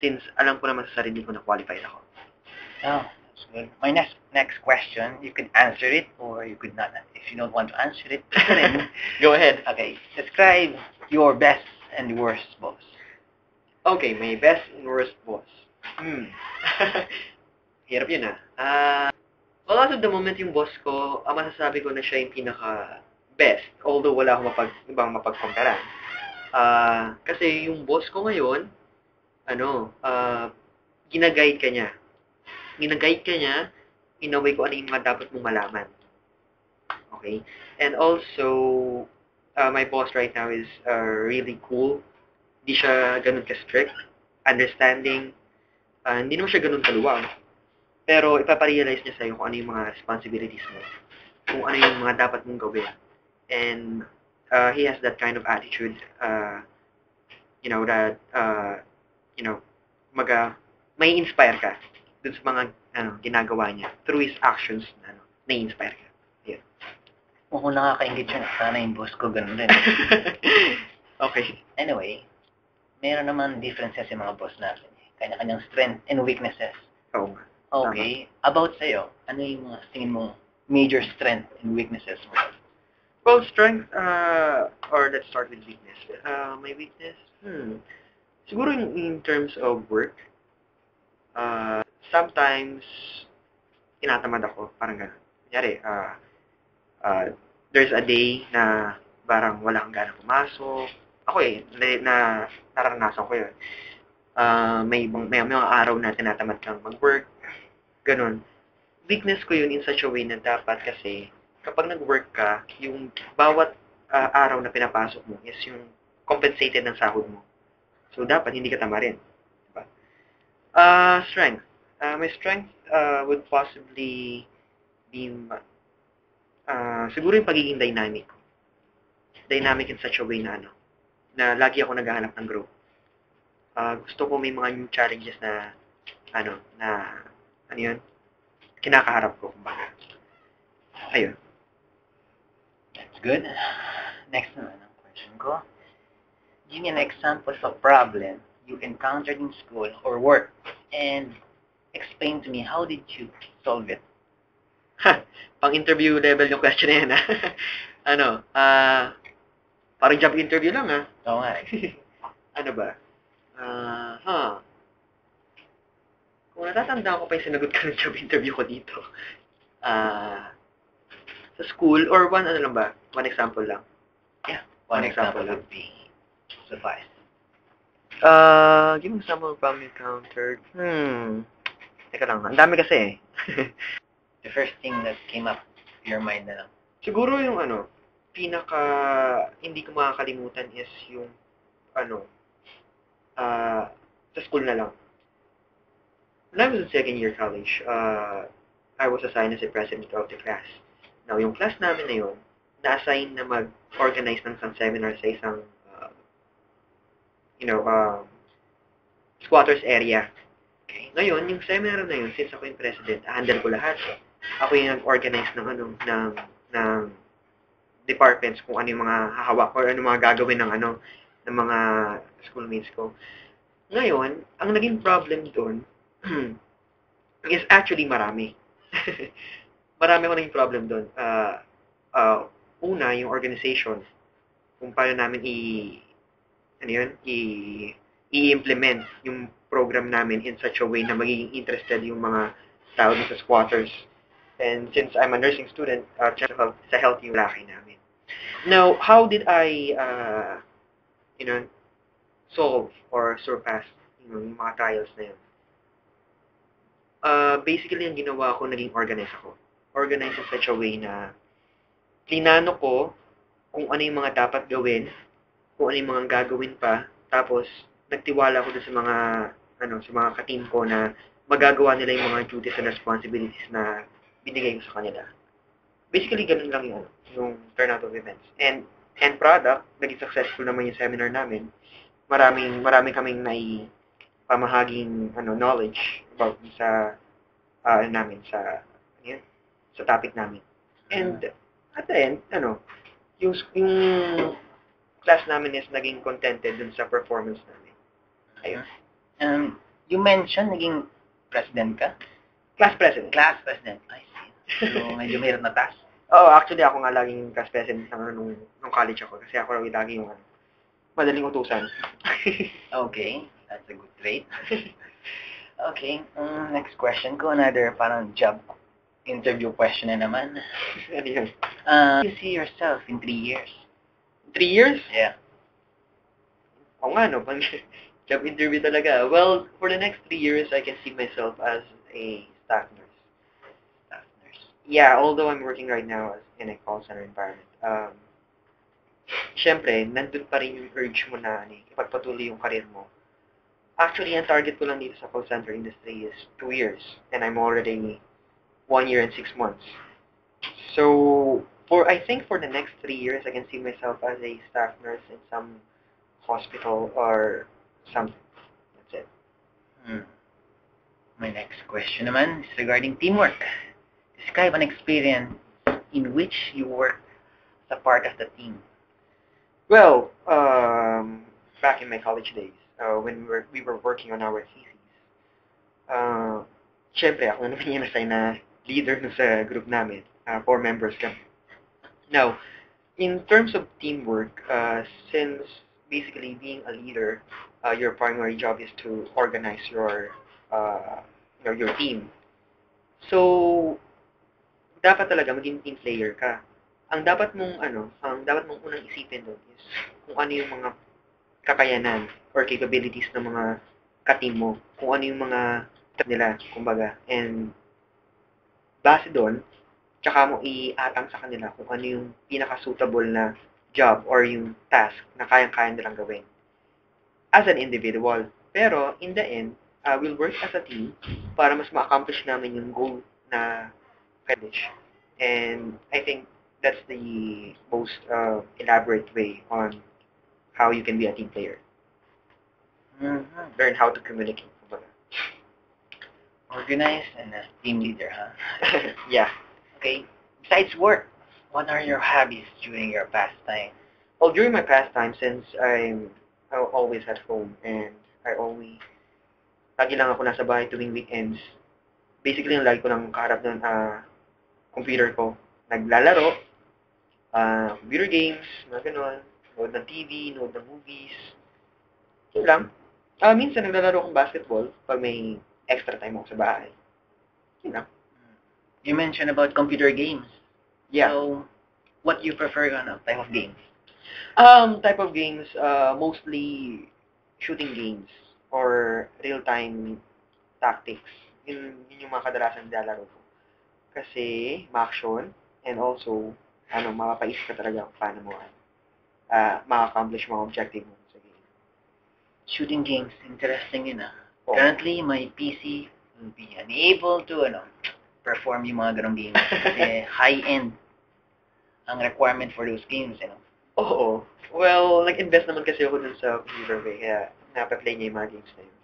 since alam ko naman sa sarili ko na qualified ako. Oh, that's good. My next question, you could answer it or you could not. If you don't want to answer it, then Go ahead. okay. Describe your best and worst boss. Okay, my best and worst boss. Hirap yun well, as of the moment, yung boss ko, masasabi ko na siya yung pinaka-best. Although wala akong ibang mapagkumparan. Kasi yung boss ko ngayon, ginaguide ka niya. Ginaguide ka niya, in a way kung ano yung mga dapat mong malaman. Okay? And also, my boss right now is really cool. Hindi siya ganun ka-strict. Understanding. Hindi naman siya ganun kaluwang. Pero ipaparealize niya sa'yo kung ano yung mga responsibilities mo. Kung ano yung mga dapat mong gawin. And he has that kind of attitude, may inspire ka dun sa mga ginagawa niya. Through his actions, na-inspire ka. Yeah. Mukhang nakakaingit yun. Sana yung boss ko ganun din. Okay. Anyway, meron naman differences yung mga boss natin. Kanya-kanyang strength and weaknesses. Oo nga. Okay. About sa'yo, ano yung mga tingin mo major strength and weaknesses mo? Well, strength, or let's start with weakness. My weakness, siguro in terms of work, sometimes, tinatamad ako, parang gano'n. Kunyari, there's a day na parang wala kang gana pumasok. Ako nararanasan ko yun. May mga araw na tinatamad kang mag-work. Ganon. Weakness ko yun in such a way na dapat kasi kapag nag-work ka, yung bawat araw na pinapasok mo is yung compensated ng sahod mo. So, dapat hindi ka tamarin. Diba? Strength. My strength would possibly be siguro yung pagiging dynamic. Dynamic in such a way na lagi ako naghahanap ng growth. Gusto ko may mga new challenges na kinakaharap ko, kumbaga. Ayun. That's good. Next naman ang question ko. Give me an example of a problem you encountered in school or work and explain to me how did you solve it. Pang-interview level yung question na yan, parang job interview lang, Oo nga. Ano ba? Kung natatandaan ko pa yung sinagot ko ng job interview ko dito. Sa school, or one example lang. Yeah, one example would be suffice. Give me some of problem encountered. Teka lang, ang dami kasi The first thing that came up to your mind na lang. Siguro yung pinaka hindi ko makakalimutan is yung sa school na lang. When I was in second year college, I was assigned as a president of the class. Now, yung class namin na yun, na-assign na mag-organize ng isang seminar sa isang, squatters area. Okay. Ngayon, yung seminar na yun, since ako yung president, handle ko lahat. Ako yung nag-organize ng departments kung ano yung mga hahawak or ano mga gagawin ng mga schoolmates ko. Ngayon, ang naging problem doon is actually marami. Marami ko naging problem doon. Una, yung organization. Kung paano namin i-implement yung program namin in such a way na magiging interested yung mga tao sa squatters. And since I'm a nursing student, sa health yung laki namin. Now, how did I, solve or surpass yung mga trials na yun? Basically, ang ginawa ko, naging organize ako. Organize in such a way na plinano ko kung ano yung mga dapat gawin, kung ano yung mga gagawin pa, tapos nagtiwala ko sa mga sa mga ka-team ko na magagawa nila yung mga duties and responsibilities na binigay ko sa kanila. Basically, ganun lang yung turnout of events. And product, naging successful naman yung seminar namin. Maraming kaming pamahaging knowledge about sa sa topic namin. And at the end, yung class namin is naging contented dun sa performance namin. Ayun. You mentioned naging president ka? Class president. Class president. I see. So, medyo mahirap na task. Oh, actually, ako nga laging class president nung college ako. Kasi ako lagi yung madaling utusan. Okay, that's a good trait. Okay, next question ko. Another parang job interview question na naman. Ano yun? You see yourself in 3 years? 3 years? Yeah. Oo nga, no? Pang job interview talaga. Well, for the next 3 years, I can see myself as a staff nurse. Staff nurse. Yeah, although I'm working right now in a call center environment, syempre, nandun pa rin yung urge mo na ipagpatuloy yung karir mo. Actually, ang target ko lang dito sa call center industry is 2 years, and I'm already 1 year and 6 months. So, I think for the next 3 years, I can see myself as a staff nurse in some hospital or something. That's it. My next question naman is regarding teamwork. Describe an experience in which you work as a part of the team. Well, back in my college days, when we were working on our thesis, syempre ako na naman yung assign na leader nun sa group namin. 4 members kami. Now, in terms of teamwork, since basically being a leader, your primary job is to organize your team. So, dapat talaga maging team player ka. Ang dapat mong unang isipin doon is kung ano yung mga kakayanan or capabilities ng mga ka-team mo, kung ano yung mga nila, kumbaga. And base doon, tsaka mo iatang sa kanila kung ano yung pinaka-suitable na job or yung task na kayang-kaya nilang gawin as an individual. Pero, in the end, we'll work as a team para mas ma-accomplish namin yung goal na finish. And I think that's the most elaborate way on how you can be a team player. Learn how to communicate. Organized and a team leader, huh? Yeah. Okay. Besides work, what are your hobbies during your pastime? Well, during my pastime, since I'm always at home and lagi lang ako nasa bahay tuwing weekends, basically yung lagi ko lang kaharap ng computer ko. Naglalaro, computer games, mga ganon, nood ng TV, nood ng movies. Yun lang. Minsan naglalaro akong basketball pag may extra time ako sa bahay. Yun lang. You mentioned about computer games. Yeah. So, what you prefer type of games? Type of games, mostly shooting games or real-time tactics. Yun yung mga kadalasan nilalaro ko. Kasi, ma-action and also, mapapaisip ka talaga kung paano mo ma-accomplish mga objective mo sa game. Shooting games, interesting yun Oh. Currently, my PC will be unable to perform yung mga ganong games. Kasi high-end ang requirement for those games, Oo. Well, nag-invest naman kasi ako dun sa computer kaya napaplay niya yung mga games na yun.